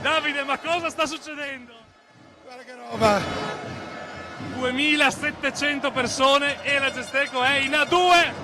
Davide, ma cosa sta succedendo? Guarda che roba! 2700 persone e la Gesteco è in A2!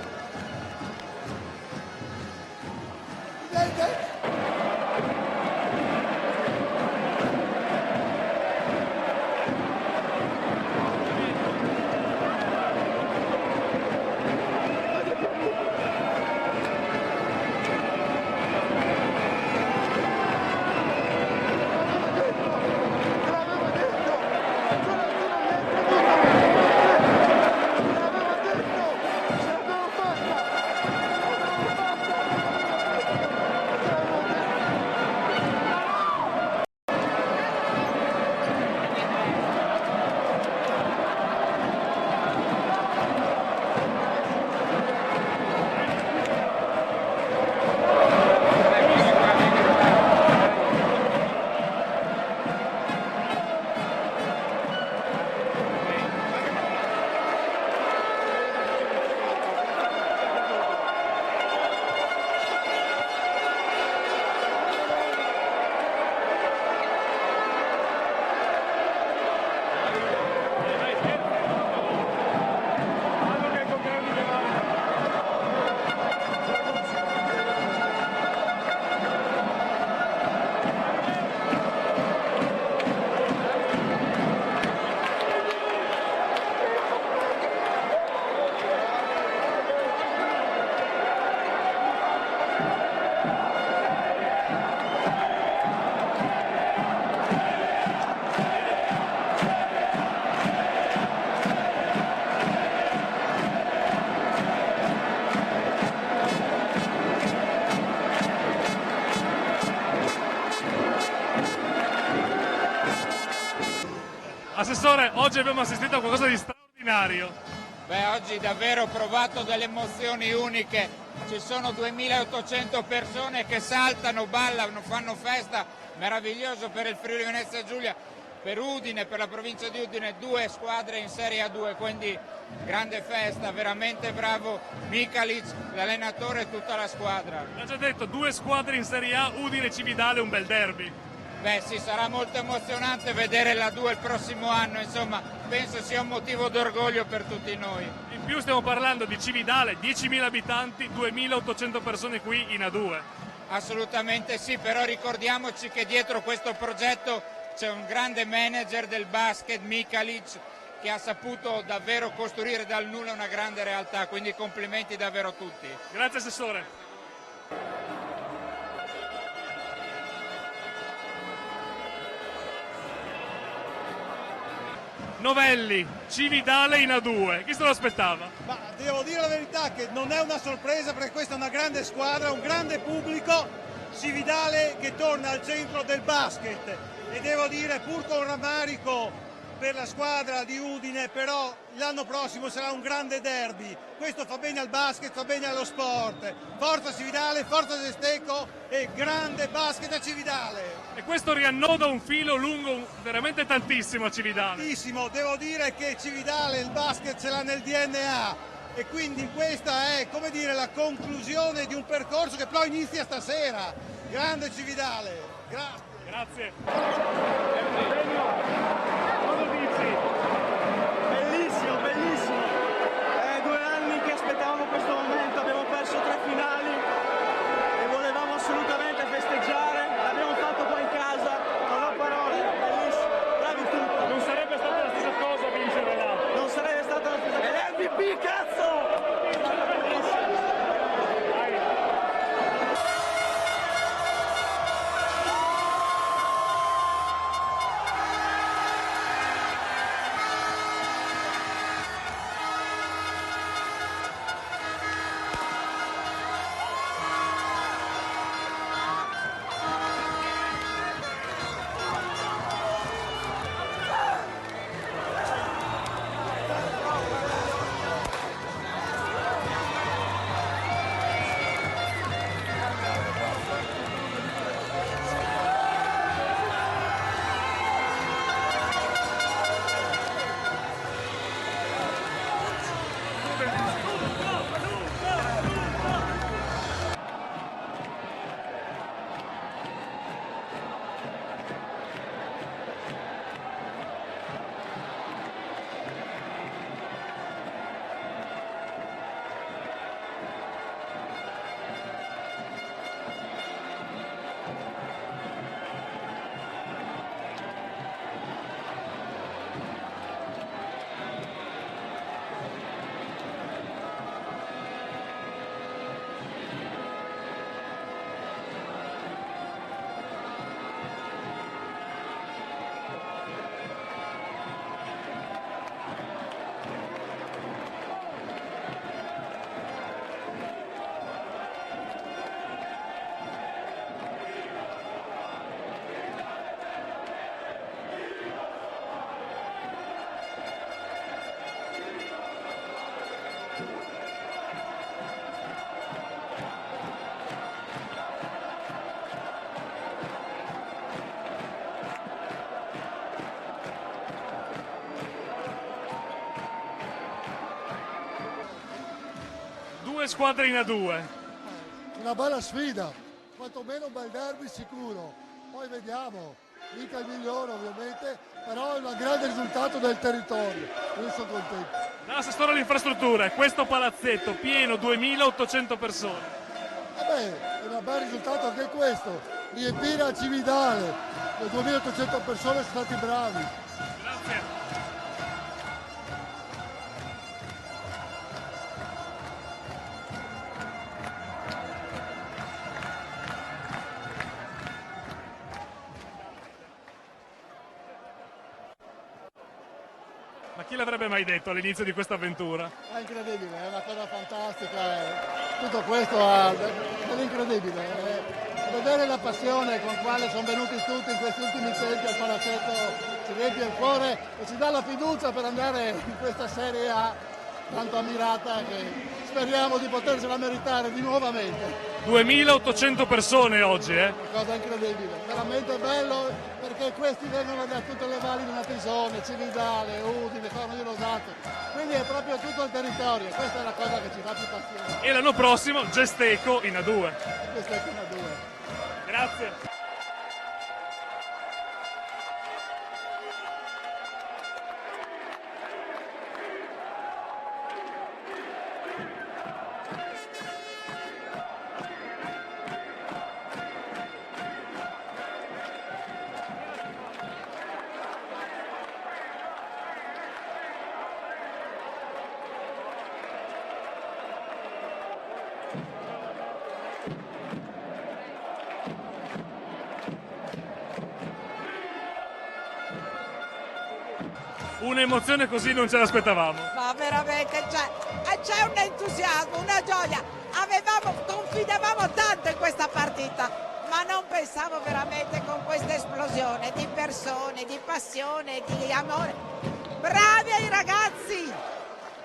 Assessore, oggi abbiamo assistito a qualcosa di straordinario. Beh, oggi davvero ho provato delle emozioni uniche, ci sono 2800 persone che saltano, ballano, fanno festa, meraviglioso per il Friuli Venezia Giulia, per Udine, per la provincia di Udine, 2 squadre in Serie A2, quindi grande festa, veramente bravo Mikalic, l'allenatore e tutta la squadra. L'ha già detto, 2 squadre in Serie A, Udine e Cividale, un bel derby. Beh sì, sarà molto emozionante vedere la 2 il prossimo anno, insomma, penso sia un motivo d'orgoglio per tutti noi. In più stiamo parlando di Cividale, 10.000 abitanti, 2.800 persone qui in A2. Assolutamente sì, però ricordiamoci che dietro questo progetto c'è un grande manager del basket, Mikalic, che ha saputo davvero costruire dal nulla una grande realtà, quindi complimenti davvero a tutti. Grazie Assessore. Novelli, Cividale in A2, chi se lo aspettava? Ma devo dire la verità che non è una sorpresa perché questa è una grande squadra, un grande pubblico, Cividale che torna al centro del basket e devo dire pur con rammarico per la squadra di Udine, però l'anno prossimo sarà un grande derby, questo fa bene al basket, fa bene allo sport, forza Cividale, forza Gesteco e grande basket a Cividale! E questo riannoda un filo lungo veramente tantissimo a Cividale. Tantissimo, devo dire che Cividale il basket ce l'ha nel DNA e quindi questa è, come dire, la conclusione di un percorso che però inizia stasera. Grande Cividale, grazie. Grazie. Bellissimo, bellissimo. 2 anni che aspettavamo questo momento, abbiamo perso 3 finali e volevamo assolutamente festeggiare. L'abbiamo fatto qua in casa, non ho parole, bellissimo, bravi tutti. Non sarebbe stata la stessa cosa vincere là. Non sarebbe stata la stessa cosa. È l'MVP, cazzo! squadre in A2. Una bella sfida, quantomeno un bel derby sicuro. Poi vediamo, mica il migliore ovviamente, però è un grande risultato del territorio. Io sono contento. Dalla Sassuolo all'infrastruttura, questo palazzetto pieno, 2800 persone. È un bel risultato anche questo, riempire a Cividale, le 2800 persone sono stati bravi. Grazie. Ma chi l'avrebbe mai detto all'inizio di questa avventura? È incredibile, è una cosa fantastica, tutto questo è incredibile. Vedere la passione con quale sono venuti tutti in questi ultimi tempi al palazzetto ci riempie il cuore e ci dà la fiducia per andare in questa Serie A tanto ammirata che speriamo di potercela meritare di nuovamente. 2800 persone oggi, Una cosa incredibile, veramente bello perché questi vengono da tutte le valli di Natisone, Cividale, Udine, Forno di Rosato, quindi è proprio tutto il territorio, questa è la cosa che ci fa più passione. E l'anno prossimo Gesteco in A2. Questa è una due. Grazie. Un'emozione così non ce l'aspettavamo. Ma veramente c'è un entusiasmo, una gioia. Confidavamo tanto in questa partita, ma non pensavo veramente con questa esplosione di persone, di passione, di amore. Bravi ai ragazzi!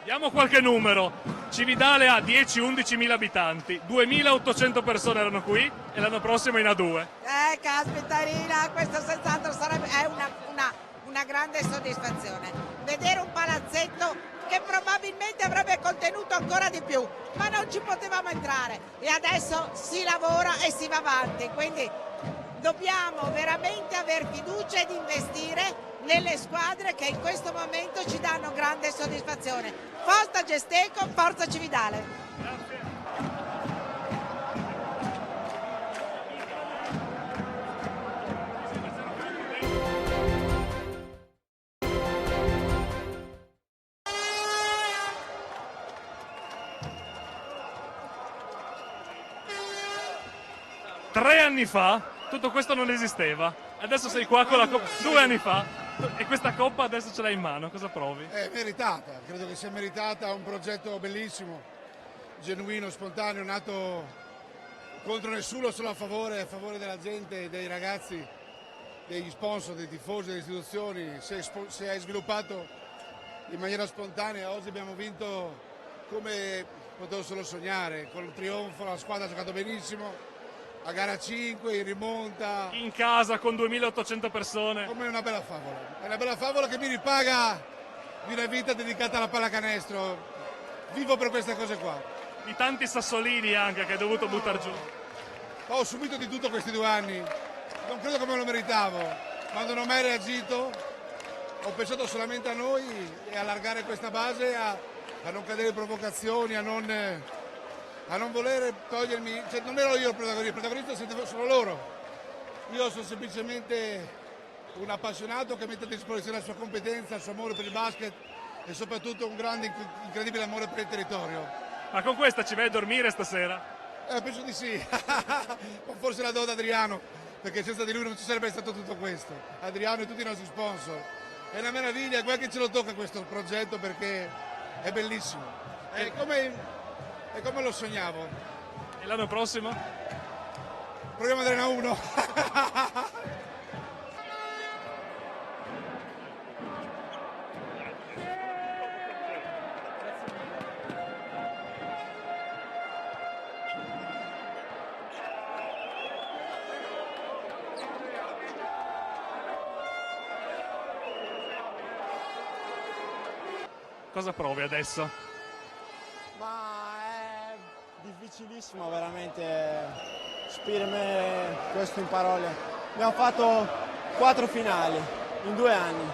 Diamo qualche numero. Cividale ha 10-11 mila abitanti, 2800 persone erano qui e l'anno prossimo in A2. Caspita Irina, questo senz'altro è una grande soddisfazione. Vedere un palazzetto che probabilmente avrebbe contenuto ancora di più, ma non ci potevamo entrare e adesso si lavora e si va avanti, quindi dobbiamo veramente aver fiducia ed investire nelle squadre che in questo momento ci danno grande soddisfazione. Forza Gesteco, forza Cividale. Tre anni fa tutto questo non esisteva, adesso sei qua con la Coppa, 2 anni fa, e questa Coppa adesso ce l'hai in mano, cosa provi? È meritata, credo che sia meritata, un progetto bellissimo, genuino, spontaneo, nato contro nessuno, solo a favore della gente, dei ragazzi, degli sponsor, dei tifosi, delle istituzioni, si è sviluppato in maniera spontanea. Oggi abbiamo vinto come potevo solo sognare, con il trionfo, la squadra ha giocato benissimo. A gara 5, in rimonta. In casa con 2800 persone. Come una bella favola. È una bella favola che mi ripaga di una vita dedicata alla pallacanestro. Vivo per queste cose qua. Di tanti sassolini anche che hai dovuto buttare giù. Ho subito di tutto questi 2 anni. Non credo che me lo meritavo. Quando non ho mai reagito, ho pensato solamente a noi e allargare questa base, a non cadere in provocazioni, a non volere togliermi, cioè non ero io il protagonista sono loro. Io sono semplicemente un appassionato che mette a disposizione la sua competenza, il suo amore per il basket e soprattutto un grande, incredibile amore per il territorio. Ma con questa ci vai a dormire stasera? Penso di sì, o forse la do ad Adriano, perché senza di lui non ci sarebbe stato tutto questo. Adriano e tutti i nostri sponsor. È una meraviglia, guarda che ce lo tocca questo progetto perché è bellissimo. È come lo sognavo. E l'anno prossimo? Proviamo ad andare a 1. Cosa provi adesso? Ma difficilissimo veramente esprimere questo in parole. Abbiamo fatto 4 finali in 2 anni.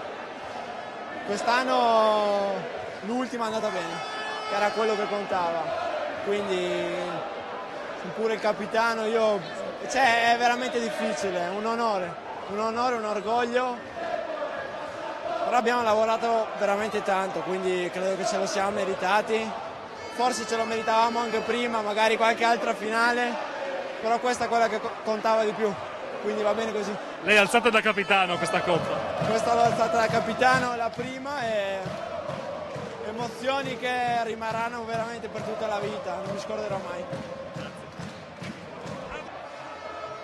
Quest'anno l'ultima è andata bene, che era quello che contava. Quindi pure il capitano, è veramente difficile, un onore, un orgoglio. Però abbiamo lavorato veramente tanto, quindi credo che ce lo siamo meritati. Forse ce lo meritavamo anche prima, magari qualche altra finale, però questa è quella che contava di più, quindi va bene così. Lei è alzata da capitano questa coppa. Questa l'ho alzata da capitano, la prima, e emozioni che rimarranno veramente per tutta la vita, non mi scorderò mai.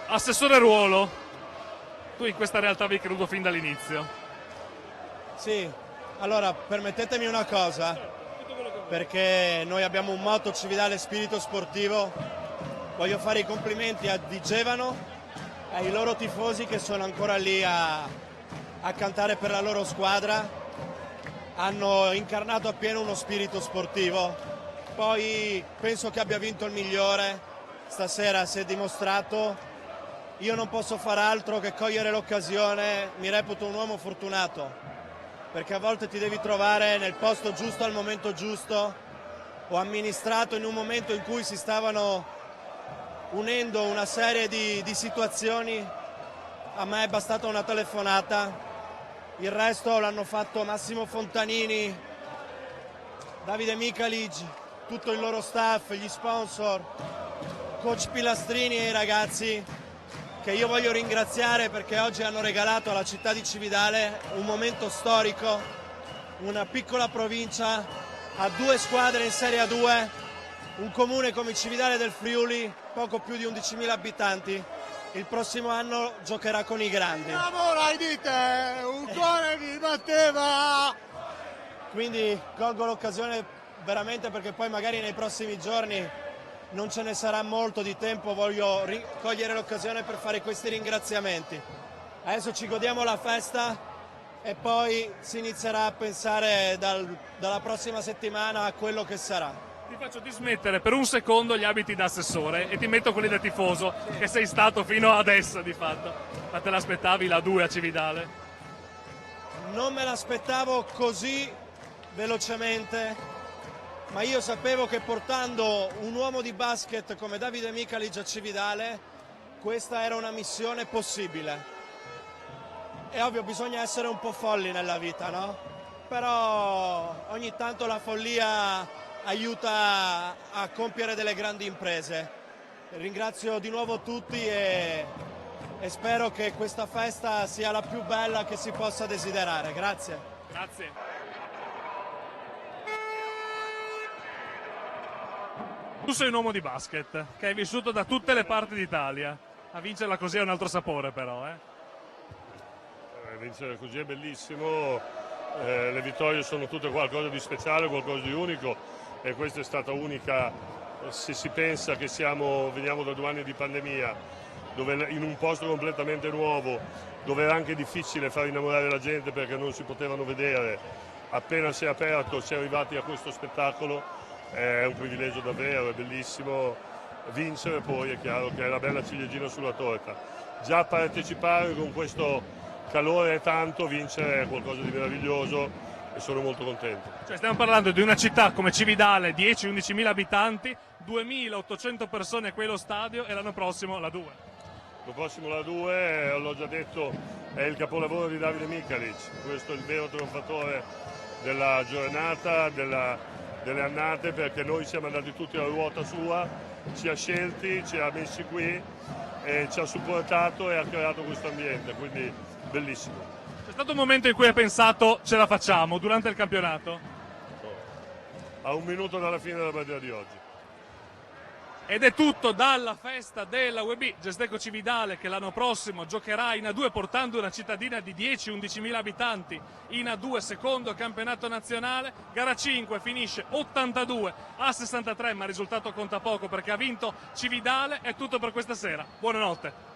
Assessore Ruolo, tu in questa realtà avevi creduto fin dall'inizio. Sì, allora permettetemi una cosa. Perché noi abbiamo un motto Cividale spirito sportivo. Voglio fare i complimenti a Di Gevano e ai loro tifosi che sono ancora lì a cantare per la loro squadra. Hanno incarnato appieno uno spirito sportivo. Poi penso che abbia vinto il migliore, stasera si è dimostrato. Io non posso far altro che cogliere l'occasione, mi reputo un uomo fortunato, perché a volte ti devi trovare nel posto giusto al momento giusto. Ho amministrato in un momento in cui si stavano unendo una serie di situazioni, a me è bastata una telefonata, il resto l'hanno fatto Massimo Fontanini, Davide Micalic, tutto il loro staff, gli sponsor, coach Pilastrini e i ragazzi, che io voglio ringraziare perché oggi hanno regalato alla città di Cividale un momento storico, una piccola provincia a 2 squadre in Serie A2, un comune come Cividale del Friuli, poco più di 11.000 abitanti. Il prossimo anno giocherà con i grandi. Amore di te, un cuore mi batteva! Quindi colgo l'occasione veramente perché poi magari nei prossimi giorni non ce ne sarà molto di tempo, voglio cogliere l'occasione per fare questi ringraziamenti. Adesso ci godiamo la festa e poi si inizierà a pensare dalla prossima settimana a quello che sarà. Ti faccio dismettere per un secondo gli abiti da assessore e ti metto quelli da tifoso, che sei stato fino adesso di fatto. Ma te l'aspettavi la 2 a Cividale? Non me l'aspettavo così velocemente, ma io sapevo che portando un uomo di basket come Davide Micalic a Cividale, questa era una missione possibile. È ovvio, bisogna essere un po' folli nella vita, no? Però ogni tanto la follia aiuta a compiere delle grandi imprese. Ringrazio di nuovo tutti e spero che questa festa sia la più bella che si possa desiderare. Grazie. Grazie. Tu sei un uomo di basket che hai vissuto da tutte le parti d'Italia. A vincerla così è un altro sapore però, Vincere così è bellissimo, le vittorie sono tutte qualcosa di speciale, qualcosa di unico, e questa è stata unica se si pensa che veniamo da 2 anni di pandemia, dove in un posto completamente nuovo, dove era anche difficile far innamorare la gente perché non si potevano vedere. Appena si è aperto, si è arrivati a questo spettacolo, è un privilegio davvero, è bellissimo vincere, poi è chiaro che è una bella ciliegina sulla torta. Già partecipare con questo calore è tanto, vincere è qualcosa di meraviglioso e sono molto contento. Cioè stiamo parlando di una città come Cividale, 10-11.000 abitanti, 2.800 persone qui allo stadio e l'anno prossimo la 2. L'anno prossimo la 2, l'ho già detto, è il capolavoro di Davide Micalic, questo è il vero trionfatore della giornata, delle annate, perché noi siamo andati tutti alla ruota sua, ci ha scelti, ci ha messi qui e ci ha supportato e ha creato questo ambiente, quindi bellissimo. C'è stato un momento in cui hai pensato ce la facciamo durante il campionato? A 1 minuto dalla fine della partita di oggi. Ed è tutto dalla festa della WB Gesteco Cividale, che l'anno prossimo giocherà in A2 portando una cittadina di 10-11.000 abitanti in A2, secondo campionato nazionale. Gara 5 finisce 82-63, ma il risultato conta poco perché ha vinto Cividale. È tutto per questa sera. Buonanotte.